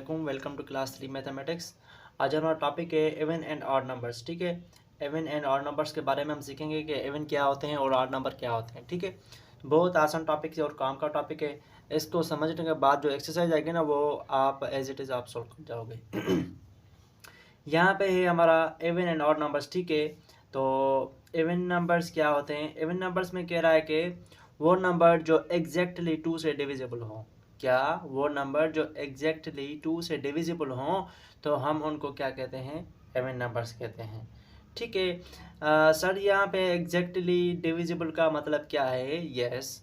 वालेकुम, welcome to class 3 mathematics. आज हमारा टॉपिक है इवन एंड ऑड नंबर्स। ठीक है, इवन एंड ऑड नंबर्स के बारे में हम सीखेंगे कि इवन क्या होते हैं और ऑड नंबर क्या होते हैं। ठीक है, बहुत आसान टॉपिक है और काम का टॉपिक है। इसको समझने के बाद जो एक्सरसाइज आएगी ना, वो आप एज इट इज़ आप सॉल्व कर जाओगे। यहाँ पे है हमारा इवन एंड ऑड नंबर्स। ठीक है, तो इवन नंबर्स क्या होते हैं? इवन नंबर्स में कह रहा है कि वो नंबर जो एग्जैक्टली 2 से डिविजिबल हो। क्या? वो नंबर जो एग्जैक्टली 2 से डिविजिबल हो, तो हम उनको क्या कहते हैं? इवन नंबर्स कहते हैं। ठीक है, सर यहाँ पे एग्जैक्टली डिविजिबल का मतलब क्या है? यस,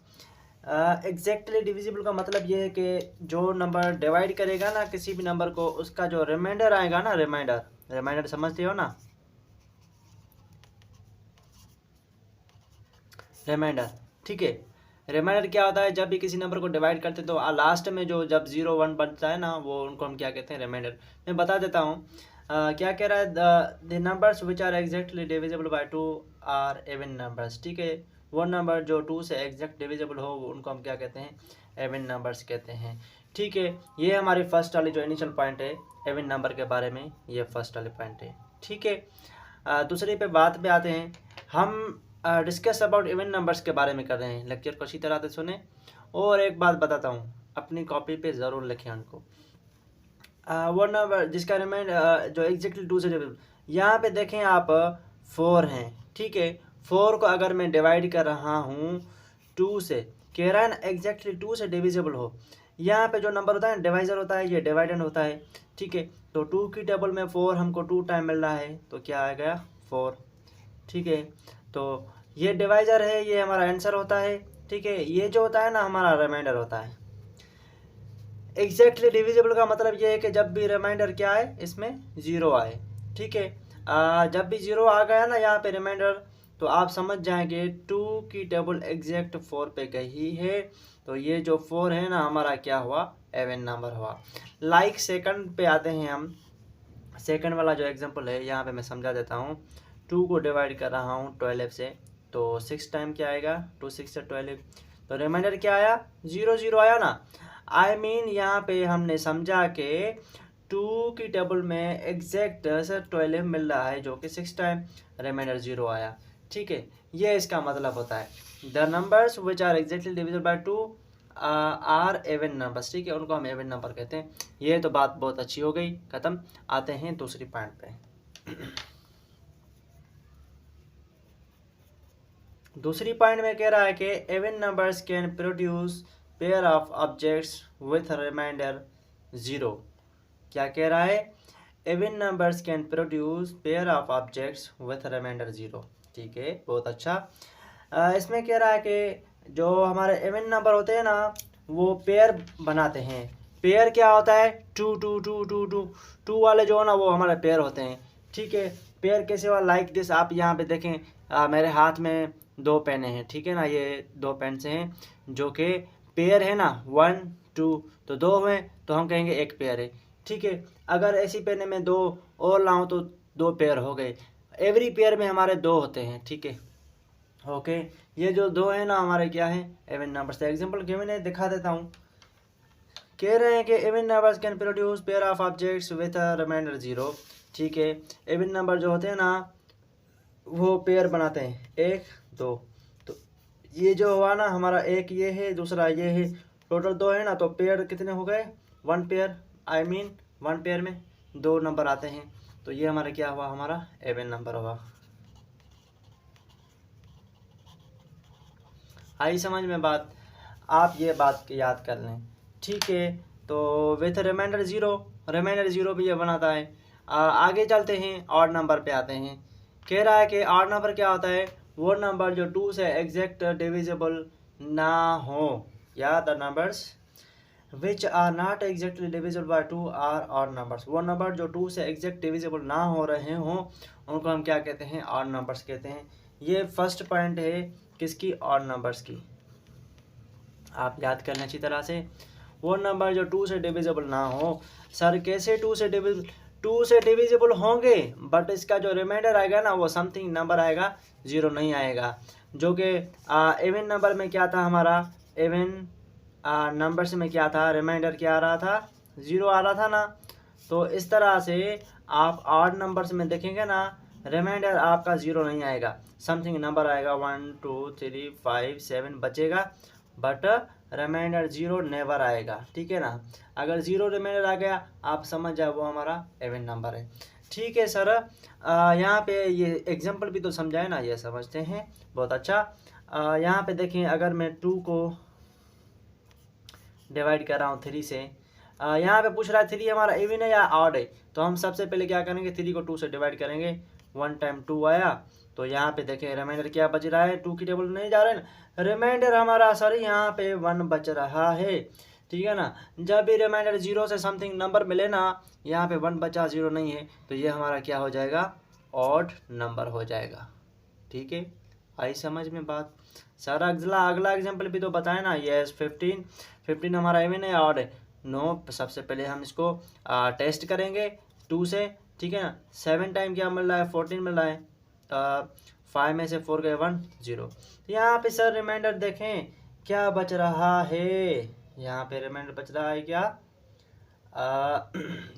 एग्जैक्टली डिविजिबल का मतलब ये है कि जो नंबर डिवाइड करेगा ना किसी भी नंबर को, उसका जो रिमाइंडर आएगा ना, रिमाइंडर समझते हो ना? रिमाइंडर। ठीक है, रिमाइंडर क्या होता है? जब भी किसी नंबर को डिवाइड करते हैं तो लास्ट में जो जब 0 1 बनता है ना, वो उनको हम क्या कहते हैं? रिमाइंडर। मैं बता देता हूँ क्या कह रहा है। The numbers which are exactly divisible by 2 are even numbers. ठीक है, वो नंबर जो 2 से एग्जैक्ट डिविजिबल हो, उनको हम क्या कहते हैं? इवन नंबर्स कहते हैं। ठीक है, ये हमारी फर्स्ट वाली जो इनिशियल पॉइंट है इवन नंबर के बारे में, ये फर्स्ट वाली पॉइंट है। ठीक है, दूसरी पे बात पे आते हैं। हम डिस्कस अबाउट इवन नंबर्स के बारे में कर रहे हैं। लेक्चर को अच्छी तरह से सुने। और एक बात बताता हूँ, अपनी कॉपी पे ज़रूर लिखें उनको। वो नंबर जिसका रिमाइंड जो एग्जैक्टली 2 से डिविजिबल, यहाँ पे देखें आप 4 हैं। ठीक है, 4 को अगर मैं डिवाइड कर रहा हूँ 2 से, कह रहा है ना एग्जैक्टली 2 से डिविजिबल हो। यहाँ पे जो नंबर होता है डिवाइजर होता है, ये डिवाइडेंड होता है। ठीक है, तो 2 की टेबल में 4 हमको 2 टाइम मिल रहा है, तो क्या आ गया? 4। ठीक है, तो ये डिवाइजर है, ये हमारा आंसर होता है। ठीक है, ये जो होता है ना हमारा रिमाइंडर होता है। एग्जैक्टली डिविजिबल का मतलब ये है कि जब भी रिमाइंडर क्या आए, इसमें 0 आए। ठीक है, जब भी 0 आ गया ना यहाँ पे रिमाइंडर, तो आप समझ जाएंगे 2 की टेबल एग्जैक्ट 4 पे गई है। तो ये जो 4 है ना हमारा क्या हुआ? इवन नंबर हुआ। लाइक सेकंड पे आते हैं हम। सेकंड वाला जो एग्जांपल है यहाँ पे मैं समझा देता हूँ। 2 को डिवाइड कर रहा हूँ 12 से, तो 6 टाइम क्या आएगा? 2 6 से 12। तो रिमाइंडर क्या आया? 0 0 आया ना। आई मीन यहाँ पे हमने समझा कि 2 की टेबल में एग्जैक्ट 12 मिल रहा है, जो कि 6 टाइम रिमाइंडर 0 आया। ठीक है, ये इसका मतलब होता है the numbers which are exactly divisible by 2 are even numbers. ठीक है, उनको हम इवन नंबर कहते हैं। ये तो बात बहुत अच्छी हो गई, खत्म। आते हैं दूसरी पॉइंट पे। दूसरी पॉइंट में कह रहा है कि even numbers can produce pair of objects with remainder 0। क्या कह रहा है? Even numbers can produce pair of objects with remainder 0। ठीक है, बहुत अच्छा। इसमें कह रहा है कि जो हमारे इवन नंबर होते हैं ना, वो पेयर बनाते हैं। पेयर क्या होता है? 2 2 2 2 2 2 वाले जो है ना, वो हमारे पेयर होते हैं। ठीक है, पेयर कैसे हुआ? Like this. आप यहाँ पे देखें, मेरे हाथ में 2 पेन हैं। ठीक है ना, ये 2 पेन से हैं जो कि पेयर है ना, 1 2, तो 2 हुए तो हम कहेंगे एक पेयर है। ठीक है, अगर ऐसी पेन में 2 और लाऊं तो 2 पेयर हो गए। एवरी पेयर में हमारे 2 होते हैं। ठीक है, ओके, ये जो 2 है ना हमारे क्या है? Even numbers. एग्जांपल गिवन है, दिखा देता हूँ। कह रहे हैं कि even numbers can produce pair of objects with remainder 0। ठीक है, इवन नंबर जो होते हैं ना, वो पेयर बनाते हैं 1 2। तो ये जो हुआ ना हमारा, एक ये है, दूसरा ये है, टोटल 2 है ना, तो पेयर कितने हो गए? 1 पेयर। आई मीन 1 पेयर में 2 नंबर आते हैं, तो ये हमारा क्या हुआ? हमारा इवन नंबर हुआ। आई समझ में बात? आप ये बात याद कर लें। ठीक है, तो विथ रिमाइंडर 0, रिमाइंडर 0 भी ये बनाता है। आगे चलते हैं, ऑड नंबर पे आते हैं। कह रहा है कि ऑड नंबर क्या होता है? वो नंबर जो 2 से एग्जैक्ट डिविजिबल ना हो, या the numbers which are not exactly divisible by 2 are odd numbers. वो नंबर जो 2 से एग्जैक्ट डिविजिबल ना हो रहे हों, उनको हम क्या कहते हैं? ऑड नंबर्स कहते हैं। ये फर्स्ट पॉइंट है किसकी? ऑड नंबर्स की। आप याद करना अच्छी तरह से। वो नंबर जो 2 से डिविजिबल ना हो। सर कैसे 2 से डिविजिबल होंगे, बट इसका जो रिमाइंडर आएगा ना, वो समथिंग नंबर आएगा, 0 नहीं आएगा। जो कि इवन नंबर में क्या था हमारा? इवन नंबर्स में क्या था? रिमाइंडर क्या आ रहा था? ज़ीरो आ रहा था ना। तो इस तरह से आप ऑड नंबर्स में देखेंगे ना, रिमाइंडर आपका ज़ीरो नहीं आएगा, समथिंग नंबर आएगा 1 2 3 5 7 बचेगा, बट रिमाइंडर ज़ीरो नेवर आएगा। ठीक है ना, अगर ज़ीरो रिमाइंडर आ गया आप समझ जाए वो हमारा इवन नंबर है। ठीक है सर, यहाँ पे ये एग्जांपल भी तो समझाए ना, ये समझते हैं, बहुत अच्छा। यहाँ पे देखें, अगर मैं 2 को डिवाइड कर रहा हूँ 3 से, यहाँ पे पूछ रहा है 3 हमारा इवन है या ऑड है, तो हम सबसे पहले क्या करेंगे, 3 को 2 से डिवाइड करेंगे, 1 टाइम 2 आया, तो यहाँ पे देखें रिमाइंडर क्या बच रहा है, 2 की टेबल नहीं जा रहे ना, रिमाइंडर हमारा सर यहाँ पे 1 बच रहा है। ठीक है ना, जब भी रिमाइंडर 0 से समथिंग नंबर मिले ना, यहाँ पे 1 बचा 0 नहीं है, तो ये हमारा क्या हो जाएगा, ऑड नंबर हो जाएगा। ठीक है, आई समझ में बात। सर अगला अगला एग्जाम्पल भी तो बताए ना, ये 15 हमारा इवन है ऑड है, नो। सबसे पहले हम इसको टेस्ट करेंगे 2 से। ठीक है ना, 7 टाइम क्या मिल रहा है, 14 मिल रहा है, 5 में से 4 गए 1 0। यहाँ पे सर रिमाइंडर देखें क्या बच रहा है, यहाँ पे रिमाइंडर बच रहा है क्या,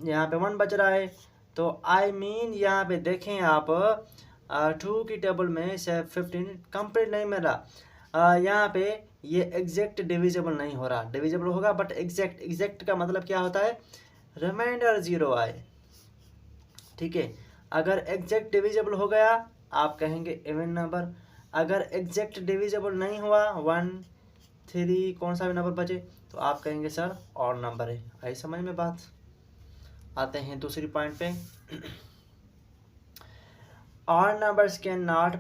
यहाँ पे 1 बच रहा है, तो आई मीन यहाँ पे देखें आप 2 की टेबल में से 15 कंप्लीट नहीं मिल रहा, यहाँ पे ये एग्जैक्ट डिविजिबल नहीं हो रहा, डिविजिबल होगा बट एग्जैक्ट, एग्जैक्ट का मतलब क्या होता है, रिमाइंडर 0 आए। ठीक है, अगर एग्जैक्ट डिविजिबल हो गया आप कहेंगे इवन नंबर, अगर एग्जैक्ट डिविजिबल नहीं हुआ 1 3 कौन सा भी नंबर बचे, तो आप कहेंगे सर और नंबर है। आई समझ में बात। आते हैं दूसरी पॉइंट पे, odd numbers can not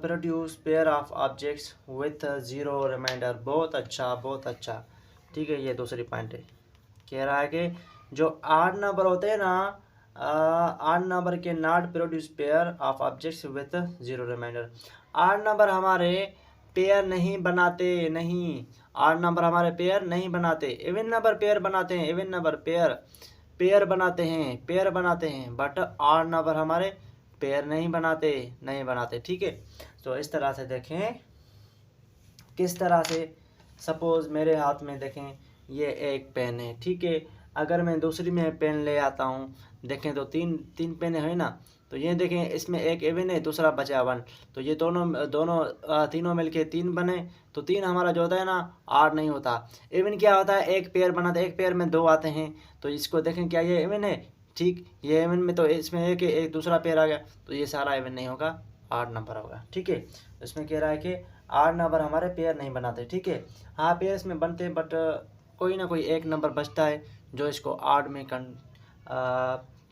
produce pair of objects with zero remainder। बहुत अच्छा बहुत अच्छा। ठीक है, ये दूसरी पॉइंट है, कह रहा है कि जो odd नंबर होते हैं ना, odd नंबर के not produce pair of objects with zero reminder. odd number हमारे पेयर नहीं बनाते, नहीं, odd नंबर हमारे पेयर नहीं बनाते, इवन नंबर पेयर बनाते हैं, इवन नंबर पेयर बनाते हैं, पेयर बनाते हैं, बट odd नंबर हमारे पेयर नहीं बनाते, नहीं बनाते। ठीक है, तो इस तरह से देखें किस तरह से, सपोज मेरे हाथ में देखें ये एक पेन है। ठीक है, अगर मैं दूसरी में पेन ले आता हूँ, देखें तो तीन पेन है ना, तो ये देखें इसमें एक इवन है, दूसरा बचा 1, तो ये तीनों मिलके 3 बने, तो 3 हमारा जो होता है ना 8 नहीं होता। इवन क्या होता है, एक पेयर बनाते, एक पेयर में 2 आते हैं, तो इसको देखें क्या ये इवन है, ठीक, ये इवन में तो इसमें एक दूसरा पेयर आ गया, तो ये सारा इवन नहीं होगा, 8 नंबर होगा। ठीक है, इसमें कह रहा है कि 8 नंबर हमारे पेयर नहीं बनाते। ठीक है, हाँ पेयर इसमें बनते हैं, बट कोई ना कोई एक नंबर बचता है जो इसको 8 में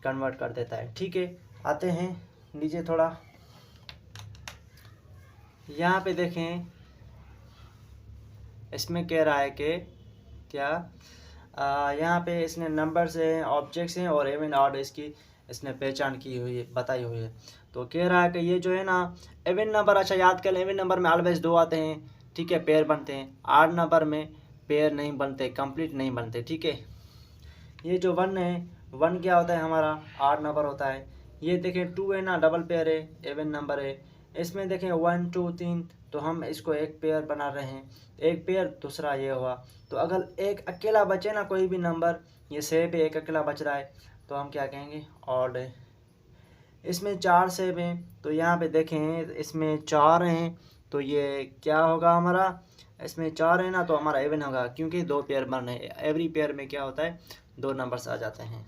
कन्वर्ट कर देता है। ठीक है, आते हैं नीचे थोड़ा, यहाँ पे देखें इसमें कह रहा है कि क्या, यहाँ पे इसने नंबर्स हैं, ऑब्जेक्ट्स हैं और इवन ऑड इसने पहचान की हुई है, बताई हुई है। तो कह रहा है कि ये जो है ना इवन नंबर, अच्छा याद कर लें, इवन नंबर में ऑलवेज 2 आते हैं। ठीक है, पेयर बनते हैं, ऑड नंबर में पेयर नहीं बनते, कंप्लीट नहीं बनते। ठीक है, ये जो 1 है, 1 क्या होता है हमारा ऑड नंबर होता है। ये देखें 2 है ना, डबल पेयर है, इवन नंबर है। इसमें देखें 1 2 3, तो हम इसको एक पेयर बना रहे हैं, एक पेयर, दूसरा ये हुआ। तो अगर एक अकेला बचे ना कोई भी नंबर, ये सेब है, एक अकेला बच रहा है, तो हम क्या कहेंगे, ऑड है। इसमें 4 सेब हैं, तो यहाँ पे देखें इसमें 4 हैं, तो ये क्या होगा हमारा, इसमें 4 है ना, तो हमारा इवन होगा, क्योंकि 2 पेयर बन रहे हैं, एवरी पेयर में क्या होता है 2 नंबर्स आ जाते हैं।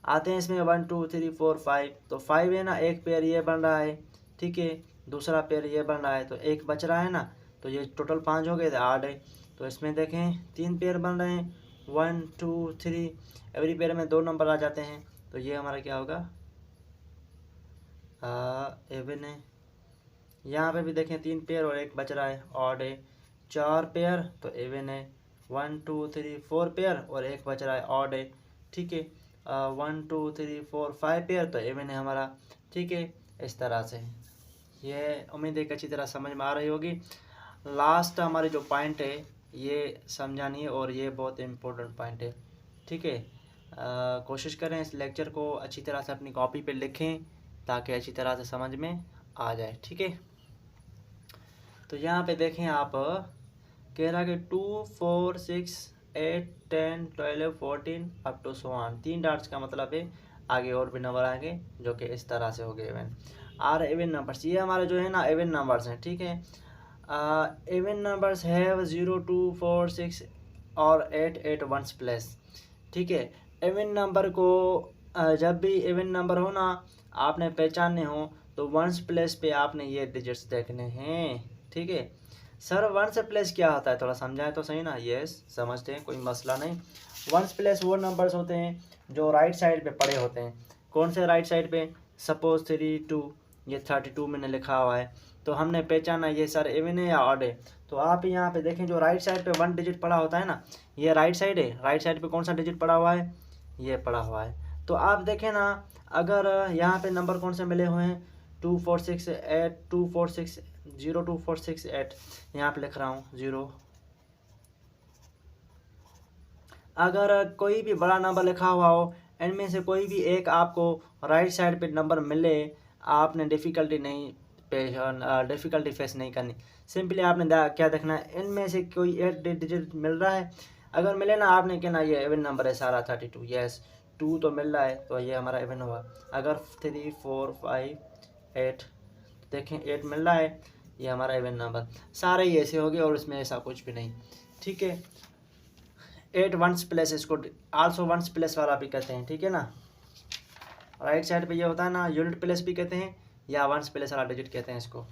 आते हैं इसमें 1 2 3 4 5, तो 5 है ना, एक पेयर ये बन रहा है। ठीक है, दूसरा पेयर ये बन रहा है, तो एक बच रहा है ना, तो ये टोटल 5 हो गए थे, 8 है। तो इसमें देखें 3 पेयर बन रहे हैं, 1 2 3, एवरी पेयर में 2 नंबर आ जाते हैं, तो ये हमारा क्या होगा, इवन है। यहाँ पे भी देखें 3 पेयर और एक बच रहा है, ऑड है। 4 पेयर तो इवन है, 1 2 3 4 पेयर और एक बच रहा है, ऑड है। ठीक है, 1 2 3 4 5 पेयर तो इवन है हमारा। ठीक है, इस तरह से, ये उम्मीद है कि अच्छी तरह समझ में आ रही होगी। लास्ट हमारे जो पॉइंट है ये समझानी है, और ये बहुत इम्पोर्टेंट पॉइंट है। ठीक है, कोशिश करें इस लेक्चर को अच्छी तरह से अपनी कॉपी पे लिखें, ताकि अच्छी तरह से समझ में आ जाए। ठीक है, तो यहाँ पे देखें आप, कह रहा कि 2 4 6 8 10 12 14 up to so on. 3 dots का मतलब है आगे और भी नंबर आएंगे जो कि इस तरह से हो गए इवन। आर इवन नंबर्स, ये हमारे जो है ना इवन नंबर्स हैं, ठीक है। इवन नंबर्स हैव 0 2 4 6 और 8 8 वंस प्लस, ठीक है। इवन नंबर को जब भी इवन नंबर हो ना आपने पहचानने हो तो वंस प्लेस पे आपने ये डिजिट्स देखने हैं, ठीक है। सर वंस प्लेस क्या होता है, थोड़ा समझाए तो सही ना। यस समझते हैं, कोई मसला नहीं। वंस प्लेस वो नंबर्स होते हैं जो राइट साइड पे पड़े होते हैं। कौन से राइट साइड पे, सपोज 32, ये 32 मैंने लिखा हुआ है, तो हमने पहचाना ये सर इवन है या ऑड है। तो आप यहाँ पे देखें जो राइट साइड पे 1 डिजिट पड़ा होता है ना, ये राइट साइड है। राइट साइड पे कौन सा डिजिट पड़ा हुआ है, ये पड़ा हुआ है। तो आप देखें ना, अगर यहाँ पे नंबर कौन से मिले हुए हैं, 2 4 6 8 2 4 6 0 2 4 6 8, यहाँ पे लिख रहा हूँ 0। अगर कोई भी बड़ा नंबर लिखा हुआ हो, इनमें से कोई भी एक आपको राइट साइड पे नंबर मिले, आपने डिफ़िकल्टी फेस नहीं करनी। सिंपली आपने क्या देखना है, इनमें से कोई 8 डिजिट मिल रहा है, अगर मिले ना आपने कहना ये इवन नंबर है सारा 32। यस 2 तो मिल रहा है तो ये हमारा इवन हुआ। अगर 3 4 5 8 देखें 8 मिल रहा है, ये हमारा इवन नंबर। सारे ही ऐसे हो गए और इसमें ऐसा कुछ भी नहीं, ठीक है। 8 वंस प्लस, इसको आल्सो वंस प्लस वाला भी कहते हैं, ठीक है ना। राइट साइड पे ये होता है ना, यूनिट प्लस भी कहते हैं या वंस प्लस वाला डिजिट कहते हैं इसको।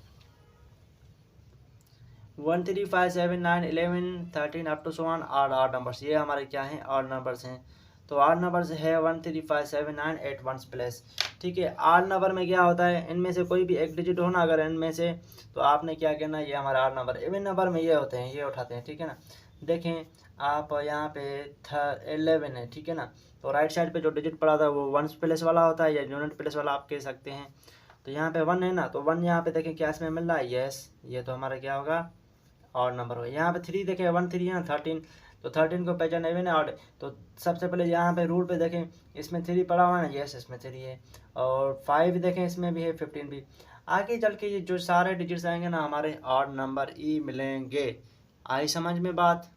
1 3 5 7 9 11 13 up to so on are numbers, ये हमारे क्या हैं, आर नंबर्स हैं। तो आर नंबर्स है 1 3 5 7 9 8 वंस प्लस, ठीक है। आर नंबर में क्या होता है, इनमें से कोई भी एक डिजिट हो ना अगर इनमें से, तो आपने क्या कहना, ये हमारा आर नंबर। इवन नंबर में ये होते हैं, ये उठाते हैं, ठीक है ना। देखें आप यहाँ पे 11 है, ठीक है ना। तो राइट साइड पे जो डिजिट पड़ा था वो वंस प्लस वाला होता है या यूनिट प्लस वाला आप कह सकते हैं। तो यहाँ पे 1 है ना, तो 1 यहाँ पे देखें क्या इसमें मिल रहा है, यस ये तो हमारा क्या होगा, और नंबर होगा। यहाँ पे 3 देखें 1 3 है ना, 13, तो 13 को पहचान इवन है ऑड। तो सबसे पहले यहाँ पे रूल पे देखें, इसमें 3 पड़ा हुआ है ना, यस इसमें 3 है। और 5 देखें इसमें भी है, 15 भी। आगे चल के ये जो सारे डिजिट्स आएंगे ना हमारे ऑड नंबर ई मिलेंगे। आई समझ में बात।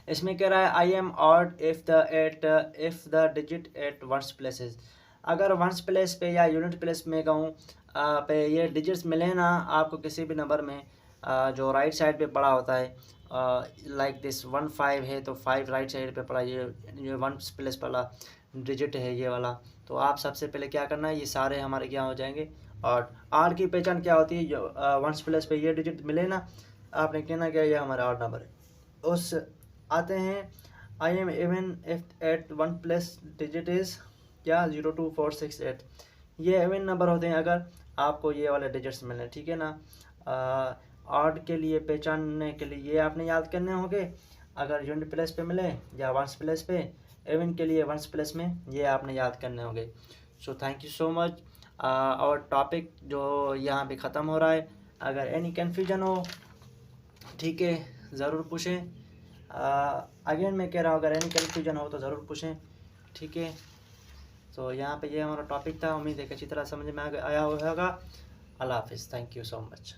इसमें कह रहा है I am odd if the digit at ones places. अगर वंस प्लेस पे या यूनिट प्लेस में कहूँ पे ये डिजिट्स मिले ना आपको किसी भी नंबर में, जो राइट साइड पे पड़ा होता है, लाइक दिस 1 5 है तो 5 राइट साइड पे पड़ा, ये वंस प्लेस वाला डिजिट है ये वाला। तो आप सबसे पहले क्या करना है, ये सारे हमारे क्या हो जाएंगे, और आर की पहचान क्या होती है, जो वंस प्लेस पे ये डिजिट मिले ना, आपने कहना क्या, ये हमारा आर नंबर है। उस आते हैं I am even if at 1 plus digit is क्या 0 2 4 6 8, ये इवन नंबर होते हैं अगर आपको ये वाले डिजिट्स मिले, ठीक है ना। ऑड के लिए पहचानने के लिए ये आपने याद करने होंगे, अगर यूनिट प्लस पे मिले या वंस प्लस पे। इवन के लिए वंस प्लस में ये आपने याद करने होंगे। So thank you so much. और टॉपिक जो यहाँ पे ख़त्म हो रहा है, अगर एनी कन्फ्यूजन हो ठीक है ज़रूर पूछें। अगेन मैं कह रहा हूँ अगर एनी कन्फ्यूजन हो तो ज़रूर पूछें, ठीक है। तो यहाँ पे ये हमारा टॉपिक था, उम्मीद है कि अच्छी तरह समझ में आया होगा। अल्लाह हाफिज़, थैंक यू सो मच।